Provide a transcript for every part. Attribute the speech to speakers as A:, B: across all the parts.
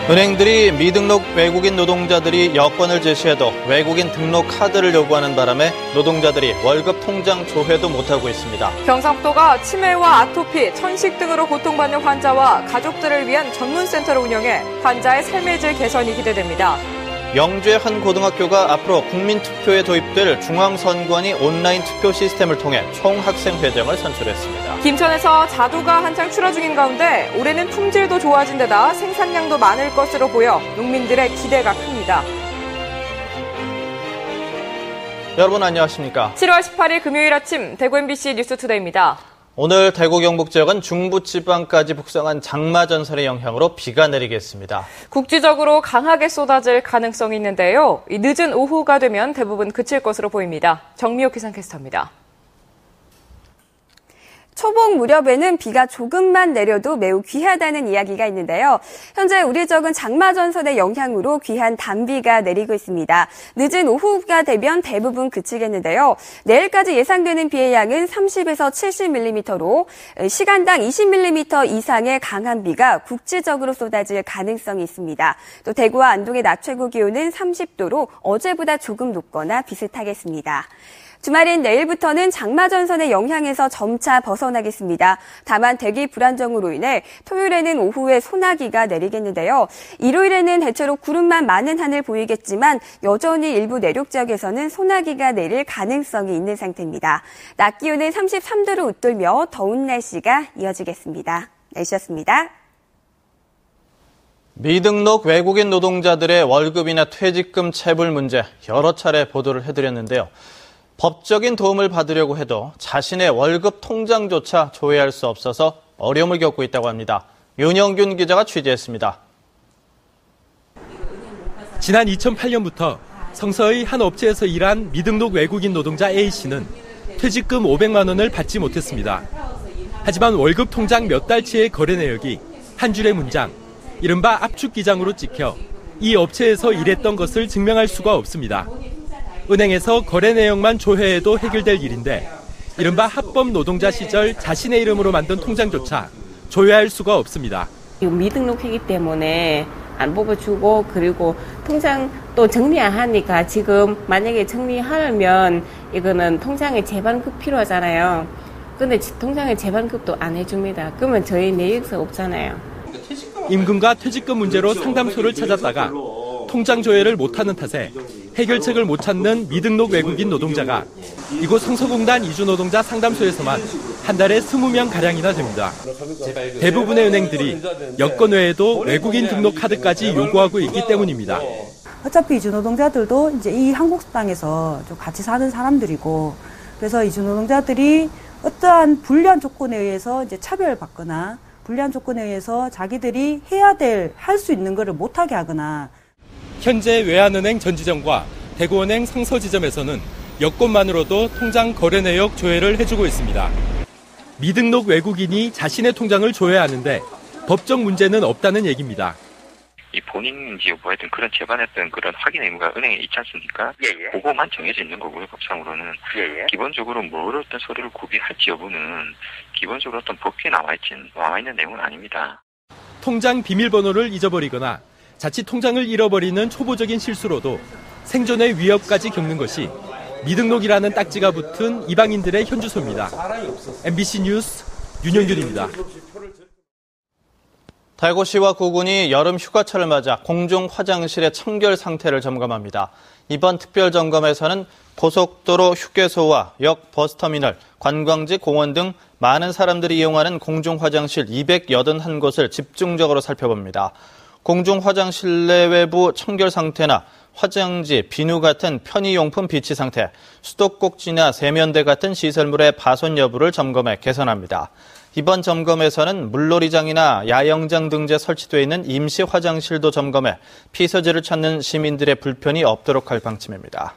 A: 은행들이 미등록 외국인 노동자들이 여권을 제시해도 외국인 등록 카드를 요구하는 바람에 노동자들이 월급 통장 조회도 못하고 있습니다.
B: 경상북도가 치매와 아토피, 천식 등으로 고통받는 환자와 가족들을 위한 전문센터를 운영해 환자의 삶의 질 개선이 기대됩니다.
A: 영주의 한 고등학교가 앞으로 국민투표에 도입될 중앙선관위 온라인 투표 시스템을 통해 총학생회장을 선출했습니다.
B: 김천에서 자두가 한창 출하 중인 가운데 올해는 품질도 좋아진 데다 생산량도 많을 것으로 보여 농민들의 기대가 큽니다.
A: 여러분 안녕하십니까?
B: 7월 18일 금요일 아침 대구 MBC 뉴스투데이입니다.
A: 오늘 대구 경북 지역은 중부지방까지 북상한 장마전선의 영향으로 비가 내리겠습니다.
B: 국지적으로 강하게 쏟아질 가능성이 있는데요. 이 늦은 오후가 되면 대부분 그칠 것으로 보입니다. 정미옥 기상캐스터입니다.
C: 초복 무렵에는 비가 조금만 내려도 매우 귀하다는 이야기가 있는데요. 현재 우리 지역은 장마전선의 영향으로 귀한 단비가 내리고 있습니다. 늦은 오후가 되면 대부분 그치겠는데요. 내일까지 예상되는 비의 양은 30에서 70mm로 시간당 20mm 이상의 강한 비가 국지적으로 쏟아질 가능성이 있습니다. 또 대구와 안동의 낮 최고 기온은 30도로 어제보다 조금 높거나 비슷하겠습니다. 주말인 내일부터는 장마전선의 영향에서 점차 벗어나겠습니다. 다만 대기 불안정으로 인해 토요일에는 오후에 소나기가 내리겠는데요. 일요일에는 대체로 구름만 많은 하늘 보이겠지만 여전히 일부 내륙 지역에서는 소나기가 내릴 가능성이 있는 상태입니다. 낮 기온은 33도를 웃돌며 더운 날씨가 이어지겠습니다. 날씨였습니다.
A: 미등록 외국인 노동자들의 월급이나 퇴직금 체불 문제 여러 차례 보도를 해드렸는데요. 법적인 도움을 받으려고 해도 자신의 월급 통장조차 조회할 수 없어서 어려움을 겪고 있다고 합니다. 윤영균 기자가 취재했습니다.
D: 지난 2008년부터 성서의 한 업체에서 일한 미등록 외국인 노동자 A씨는 퇴직금 500만 원을 받지 못했습니다. 하지만 월급 통장 몇 달치의 거래 내역이 한 줄의 문장, 이른바 압축기장으로 찍혀 이 업체에서 일했던 것을 증명할 수가 없습니다. 은행에서 거래 내역만 조회해도 해결될 일인데 이른바 합법 노동자 시절 자신의 이름으로 만든 통장조차 조회할 수가 없습니다.
E: 미등록이기 때문에 안 뽑아주고 그리고 통장 또 정리 안 하니까 지금 만약에 정리하려면 이거는 통장에 재반급 필요하잖아요. 근데 통장에 재반급도 안 해줍니다. 그러면 저희 내역서 없잖아요.
D: 임금과 퇴직금 문제로 상담소를 찾았다가 통장 조회를 못하는 탓에 해결책을 못 찾는 미등록 외국인 노동자가 이곳 성서공단 이주노동자 상담소에서만 한 달에 20명가량이나 됩니다. 대부분의 은행들이 여권 외에도 외국인 등록 카드까지 요구하고 있기 때문입니다.
F: 어차피 이주노동자들도 이제 이 한국 땅에서 좀 같이 사는 사람들이고, 그래서 이주노동자들이 어떠한 불리한 조건에 의해서 이제 차별받거나 불리한 조건에 의해서 자기들이 할 수 있는 것을 못하게 하거나.
D: 현재 외환은행 전지점과 대구은행 성서지점에서는 여권만으로도 통장 거래 내역 조회를 해주고 있습니다. 미등록 외국인이 자신의 통장을 조회하는데 법적 문제는 없다는 얘기입니다.
G: 이 본인인지 여부하여튼 그런 재반했던 그런 확인 의무가 은행에 있지 않습니까? 예. 그거만 정해져 있는 거고요, 법상으로는. 예. 기본적으로 뭘 어떤 서류를 구비할지 여부는 기본적으로 어떤 법규에 나와 있는 내용은 아닙니다.
D: 통장 비밀번호를 잊어버리거나 자칫 통장을 잃어버리는 초보적인 실수로도 생존의 위협까지 겪는 것이 미등록이라는 딱지가 붙은 이방인들의 현주소입니다. MBC 뉴스 윤영균입니다.
A: 대구시와 구군이 여름 휴가철을 맞아 공중 화장실의 청결 상태를 점검합니다. 이번 특별 점검에서는 고속도로 휴게소와 역, 버스터미널, 관광지, 공원 등 많은 사람들이 이용하는 공중 화장실 281곳을 집중적으로 살펴봅니다. 공중 화장실 내 외부 청결 상태나 화장지, 비누 같은 편의용품 비치 상태, 수도꼭지나 세면대 같은 시설물의 파손 여부를 점검해 개선합니다. 이번 점검에서는 물놀이장이나 야영장 등재 설치되어 있는 임시 화장실도 점검해 피서지를 찾는 시민들의 불편이 없도록 할 방침입니다.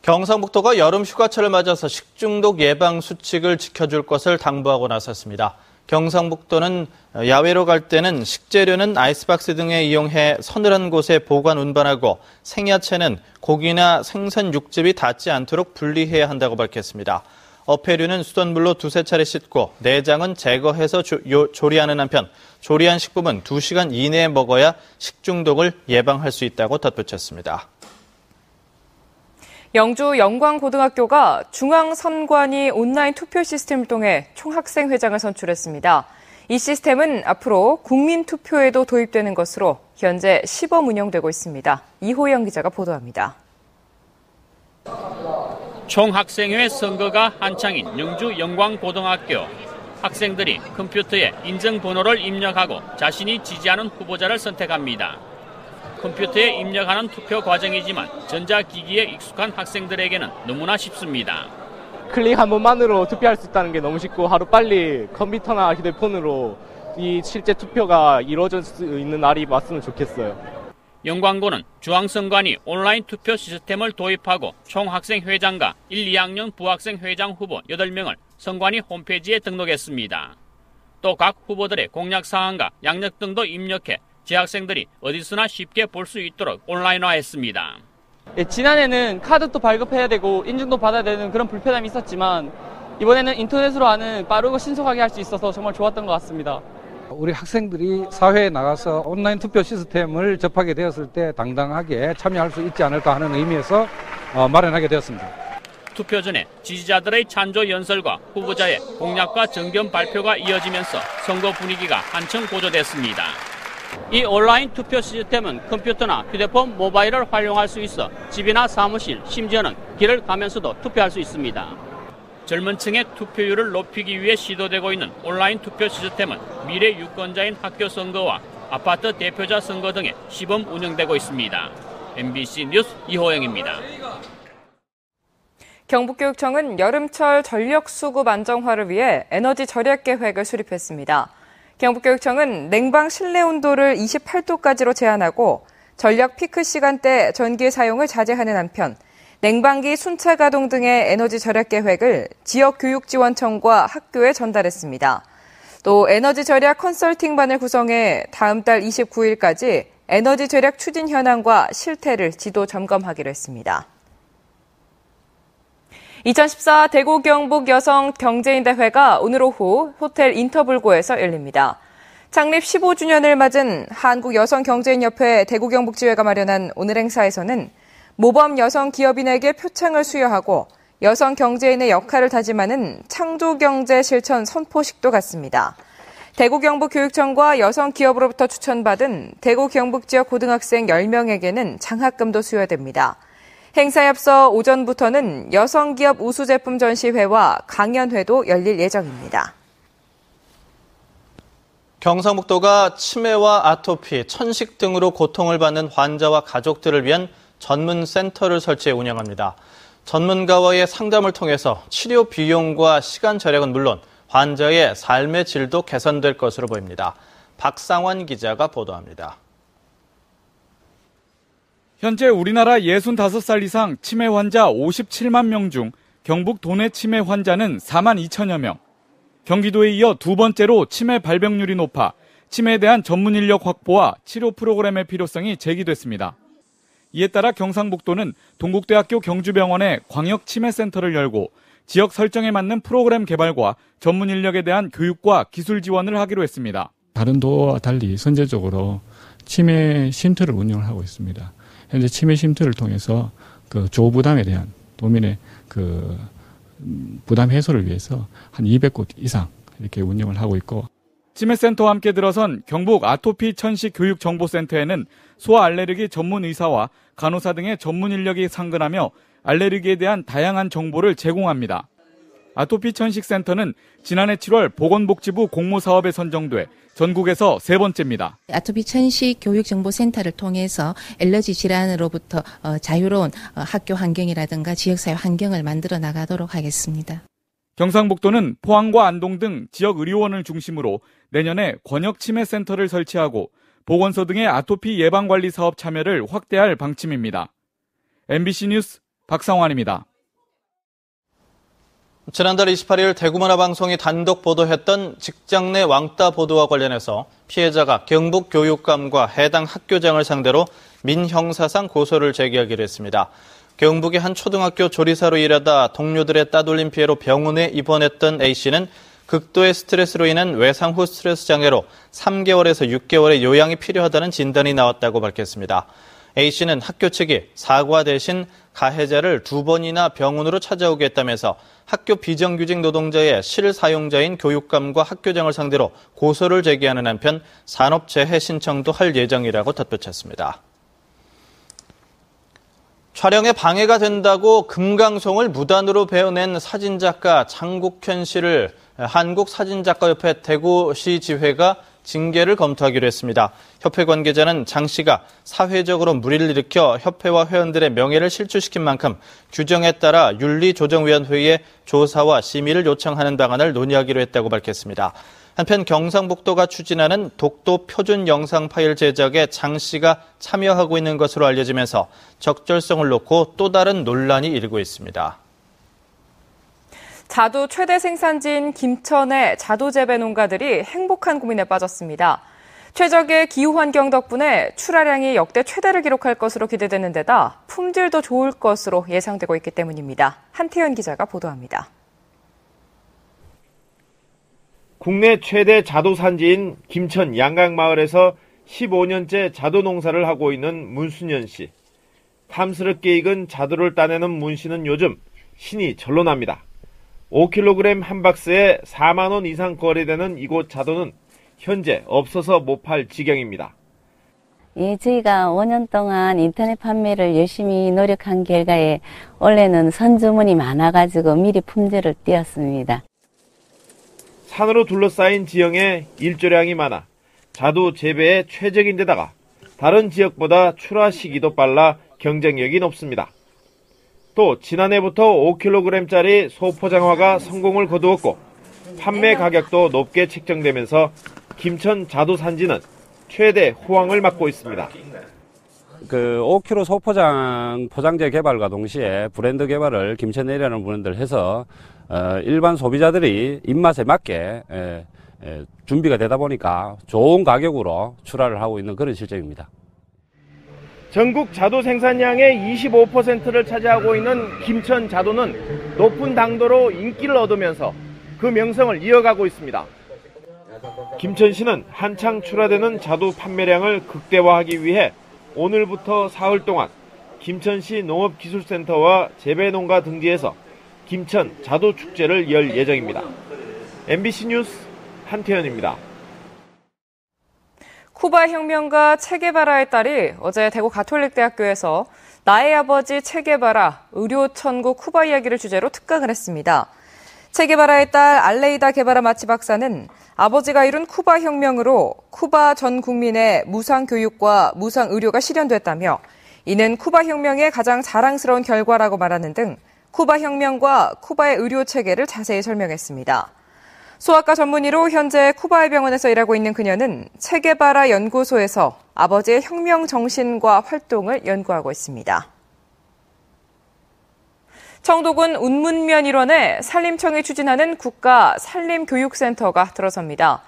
A: 경상북도가 여름 휴가철을 맞아서 식중독 예방 수칙을 지켜줄 것을 당부하고 나섰습니다. 경상북도는 야외로 갈 때는 식재료는 아이스박스 등에 이용해 서늘한 곳에 보관 운반하고 생야채는 고기나 생선 육즙이 닿지 않도록 분리해야 한다고 밝혔습니다. 어패류는 수돗물로 두세 차례 씻고 내장은 제거해서 조리하는 한편 조리한 식품은 2시간 이내에 먹어야 식중독을 예방할 수 있다고 덧붙였습니다.
B: 영주 영광고등학교가 중앙선관위 온라인 투표 시스템을 통해 총학생회장을 선출했습니다. 이 시스템은 앞으로 국민투표에도 도입되는 것으로 현재 시범 운영되고 있습니다. 이호영 기자가 보도합니다.
H: 총학생회 선거가 한창인 영주 영광고등학교. 학생들이 컴퓨터에 인증번호를 입력하고 자신이 지지하는 후보자를 선택합니다. 컴퓨터에 입력하는 투표 과정이지만 전자기기에 익숙한 학생들에게는 너무나 쉽습니다.
I: 클릭 한 번만으로 투표할 수 있다는 게 너무 쉽고 하루빨리 컴퓨터나 휴대폰으로 이 실제 투표가 이루어질 수 있는 날이 왔으면 좋겠어요.
H: 영광고는 중앙선관위 온라인 투표 시스템을 도입하고 총학생회장과 1, 2학년 부학생회장 후보 8명을 선관위 홈페이지에 등록했습니다. 또 각 후보들의 공약사항과 양력 등도 입력해 재학생들이 어디서나 쉽게 볼 수 있도록 온라인화했습니다.
I: 지난해는 카드도 발급해야 되고 인증도 받아야 되는 그런 불편함이 있었지만 이번에는 인터넷으로 하는 빠르고 신속하게 할 수 있어서 정말 좋았던 것 같습니다.
J: 우리 학생들이 사회에 나가서 온라인 투표 시스템을 접하게 되었을 때 당당하게 참여할 수 있지 않을까 하는 의미에서 마련하게 되었습니다.
H: 투표 전에 지지자들의 찬조 연설과 후보자의 공약과 정견 발표가 이어지면서 선거 분위기가 한층 고조됐습니다. 이 온라인 투표 시스템은 컴퓨터나 휴대폰, 모바일을 활용할 수 있어 집이나 사무실, 심지어는 길을 가면서도 투표할 수 있습니다. 젊은 층의 투표율을 높이기 위해 시도되고 있는 온라인 투표 시스템은 미래 유권자인 학교 선거와 아파트 대표자 선거 등에 시범 운영되고 있습니다. MBC 뉴스 이호영입니다.
B: 경북교육청은 여름철 전력 수급 안정화를 위해 에너지 절약 계획을 수립했습니다. 경북교육청은 냉방 실내 온도를 28도까지로 제한하고 전력 피크 시간대 전기 사용을 자제하는 한편 냉방기 순차 가동 등의 에너지 절약 계획을 지역교육지원청과 학교에 전달했습니다. 또 에너지 절약 컨설팅반을 구성해 다음 달 29일까지 에너지 절약 추진 현황과 실태를 지도 점검하기로 했습니다. 2014 대구 경북 여성 경제인대회가 오늘 오후 호텔 인터블고에서 열립니다. 창립 15주년을 맞은 한국여성경제인협회 대구 경북지회가 마련한 오늘 행사에서는 모범 여성 기업인에게 표창을 수여하고 여성 경제인의 역할을 다짐하는 창조경제 실천 선포식도 갖습니다. 대구 경북교육청과 여성 기업으로부터 추천받은 대구 경북 지역 고등학생 10명에게는 장학금도 수여됩니다. 행사에 앞서 오전부터는 여성기업 우수제품 전시회와 강연회도 열릴 예정입니다.
A: 경상북도가 치매와 아토피, 천식 등으로 고통을 받는 환자와 가족들을 위한 전문 센터를 설치해 운영합니다. 전문가와의 상담을 통해서 치료 비용과 시간 절약은 물론 환자의 삶의 질도 개선될 것으로 보입니다. 박상환 기자가 보도합니다.
K: 현재 우리나라 65살 이상 치매 환자 57만 명 중 경북 도내 치매 환자는 4만 2천여 명. 경기도에 이어 두 번째로 치매 발병률이 높아 치매에 대한 전문 인력 확보와 치료 프로그램의 필요성이 제기됐습니다. 이에 따라 경상북도는 동국대학교 경주병원에 광역치매센터를 열고 지역 설정에 맞는 프로그램 개발과 전문 인력에 대한 교육과 기술 지원을 하기로 했습니다.
L: 다른 도와 달리 선제적으로 치매 쉼터를 운영을 하고 있습니다. 현재 치매 쉼터를 통해서 그 조부담에 대한 도민의 그 부담 해소를 위해서 한 200곳 이상 이렇게 운영을 하고 있고,
K: 치매센터와 함께 들어선 경북 아토피 천식 교육정보센터에는 소아 알레르기 전문 의사와 간호사 등의 전문 인력이 상근하며 알레르기에 대한 다양한 정보를 제공합니다. 아토피 천식 센터는 지난해 7월 보건복지부 공모사업에 선정돼 전국에서 3번째입니다.
M: 아토피 천식 교육정보센터를 통해서 알레르기 질환으로부터 자유로운 학교 환경이라든가 지역사회 환경을 만들어 나가도록 하겠습니다.
K: 경상북도는 포항과 안동 등 지역 의료원을 중심으로 내년에 권역치매센터를 설치하고 보건소 등의 아토피 예방관리 사업 참여를 확대할 방침입니다. MBC 뉴스 박상환입니다.
A: 지난달 28일 대구문화방송이 단독 보도했던 직장 내 왕따 보도와 관련해서 피해자가 경북교육감과 해당 학교장을 상대로 민형사상 고소를 제기하기로 했습니다. 경북의 한 초등학교 조리사로 일하다 동료들의 따돌림 피해로 병원에 입원했던 A씨는 극도의 스트레스로 인한 외상 후 스트레스 장애로 3개월에서 6개월의 요양이 필요하다는 진단이 나왔다고 밝혔습니다. A씨는 학교 측이 사과 대신 가해자를 2번이나 병원으로 찾아오게 했다면서 학교 비정규직 노동자의 실사용자인 교육감과 학교장을 상대로 고소를 제기하는 한편 산업재해 신청도 할 예정이라고 덧붙였습니다. 촬영에 방해가 된다고 금강송을 무단으로 베어낸 사진작가 장국현 씨를 한국사진작가협회 대구시 지회가 징계를 검토하기로 했습니다. 협회 관계자는 장 씨가 사회적으로 물의를 일으켜 협회와 회원들의 명예를 실추시킨 만큼 규정에 따라 윤리조정위원회에 조사와 심의를 요청하는 방안을 논의하기로 했다고 밝혔습니다. 한편 경상북도가 추진하는 독도 표준 영상 파일 제작에 장 씨가 참여하고 있는 것으로 알려지면서 적절성을 놓고 또 다른 논란이 일고 있습니다.
B: 자두 최대 생산지인 김천의 자두 재배 농가들이 행복한 고민에 빠졌습니다. 최적의 기후 환경 덕분에 출하량이 역대 최대를 기록할 것으로 기대되는 데다 품질도 좋을 것으로 예상되고 있기 때문입니다. 한태현 기자가 보도합니다.
N: 국내 최대 자두 산지인 김천 양강마을에서 15년째 자두 농사를 하고 있는 문순연 씨. 탐스럽게 익은 자두를 따내는 문 씨는 요즘 신이 절로 납니다. 5kg 한 박스에 4만 원 이상 거래되는 이곳 자두는 현재 없어서 못 팔 지경입니다.
O: 예, 저희가 5년 동안 인터넷 판매를 열심히 노력한 결과에 원래는 선주문이 많아가지고 미리 품절을 띄었습니다.
N: 산으로 둘러싸인 지형에 일조량이 많아 자두 재배에 최적인 데다가 다른 지역보다 출하 시기도 빨라 경쟁력이 높습니다. 또 지난해부터 5kg짜리 소포장화가 성공을 거두었고 판매 가격도 높게 책정되면서 김천 자두 산지는 최대 호황을 맞고 있습니다.
P: 5kg 소포장 포장재 개발과 동시에 브랜드 개발을 김천에이라는 브랜드를 해서 일반 소비자들이 입맛에 맞게 준비가 되다 보니까 좋은 가격으로 출하를 하고 있는 그런 실정입니다.
N: 전국 자두 생산량의 25%를 차지하고 있는 김천 자두는 높은 당도로 인기를 얻으면서 그 명성을 이어가고 있습니다. 김천시는 한창 출하되는 자두 판매량을 극대화하기 위해 오늘부터 사흘 동안 김천시 농업기술센터와 재배농가 등지에서 김천 자두 축제를 열 예정입니다. MBC 뉴스 한태현입니다.
B: 쿠바 혁명가 체게바라의 딸이 어제 대구 가톨릭대학교에서 나의 아버지 체게바라 의료 천국 쿠바 이야기를 주제로 특강을 했습니다. 체게바라의 딸 알레이다 게바라 마치 박사는 아버지가 이룬 쿠바 혁명으로 쿠바 전 국민의 무상 교육과 무상 의료가 실현됐다며 이는 쿠바 혁명의 가장 자랑스러운 결과라고 말하는 등 쿠바 혁명과 쿠바의 의료 체계를 자세히 설명했습니다. 소아과 전문의로 현재 쿠바의 병원에서 일하고 있는 그녀는 체게바라 연구소에서 아버지의 혁명 정신과 활동을 연구하고 있습니다. 청도군 운문면 일원에 산림청이 추진하는 국가 산림교육센터가 들어섭니다.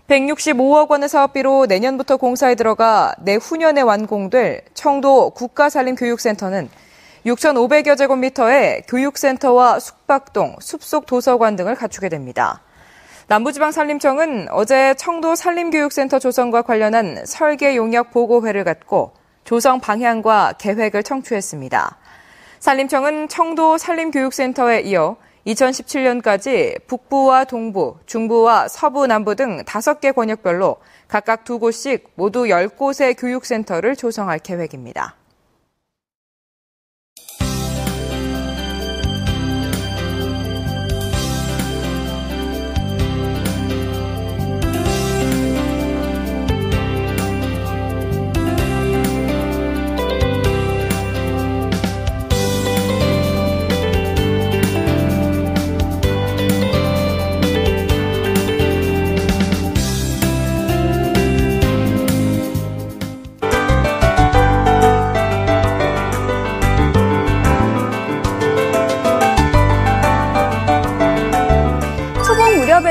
B: 165억 원의 사업비로 내년부터 공사에 들어가 내후년에 완공될 청도 국가산림교육센터는 6,500여 제곱미터의 교육센터와 숙박동, 숲속 도서관 등을 갖추게 됩니다. 남부지방산림청은 어제 청도 산림교육센터 조성과 관련한 설계 용역 보고회를 갖고 조성 방향과 계획을 청취했습니다. 산림청은 청도 산림교육센터에 이어 2017년까지 북부와 동부, 중부와 서부, 남부 등 5개 권역별로 각각 2곳씩 모두 10곳의 교육센터를 조성할 계획입니다.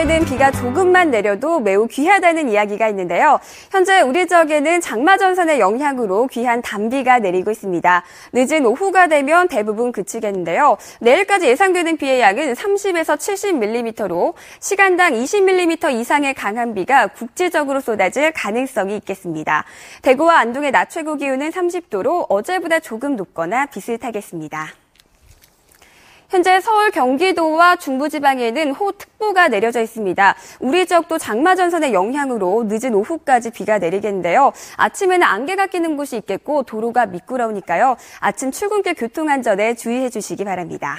C: 지역에는 비가 조금만 내려도 매우 귀하다는 이야기가 있는데요. 현재 우리 지역에는 장마전선의 영향으로 귀한 단비가 내리고 있습니다. 늦은 오후가 되면 대부분 그치겠는데요. 내일까지 예상되는 비의 양은 30에서 70mm로 시간당 20mm 이상의 강한 비가 국지적으로 쏟아질 가능성이 있겠습니다. 대구와 안동의 낮 최고 기온은 30도로 어제보다 조금 높거나 비슷하겠습니다. 현재 서울, 경기도와 중부지방에는 호우특보가 내려져 있습니다. 우리 지역도 장마전선의 영향으로 늦은 오후까지 비가 내리겠는데요. 아침에는 안개가 끼는 곳이 있겠고 도로가 미끄러우니까요. 아침 출근길 교통안전에 주의해 주시기 바랍니다.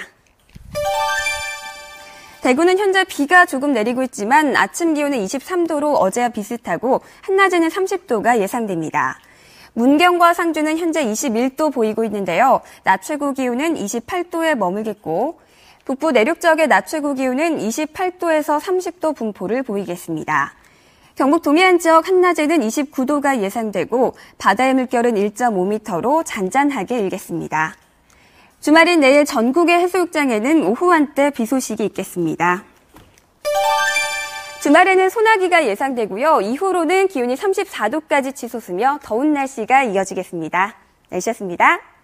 C: 대구는 현재 비가 조금 내리고 있지만 아침 기온은 23도로 어제와 비슷하고 한낮에는 30도가 예상됩니다. 문경과 상주는 현재 21도 보이고 있는데요. 낮 최고 기온은 28도에 머물겠고 북부 내륙 지역의 낮 최고 기온은 28도에서 30도 분포를 보이겠습니다. 경북 동해안 지역 한낮에는 29도가 예상되고 바다의 물결은 1.5m로 잔잔하게 일겠습니다. 주말인 내일 전국의 해수욕장에는 오후 한때 비 소식이 있겠습니다. 주말에는 소나기가 예상되고요. 이후로는 기온이 34도까지 치솟으며 더운 날씨가 이어지겠습니다. 날씨였습니다.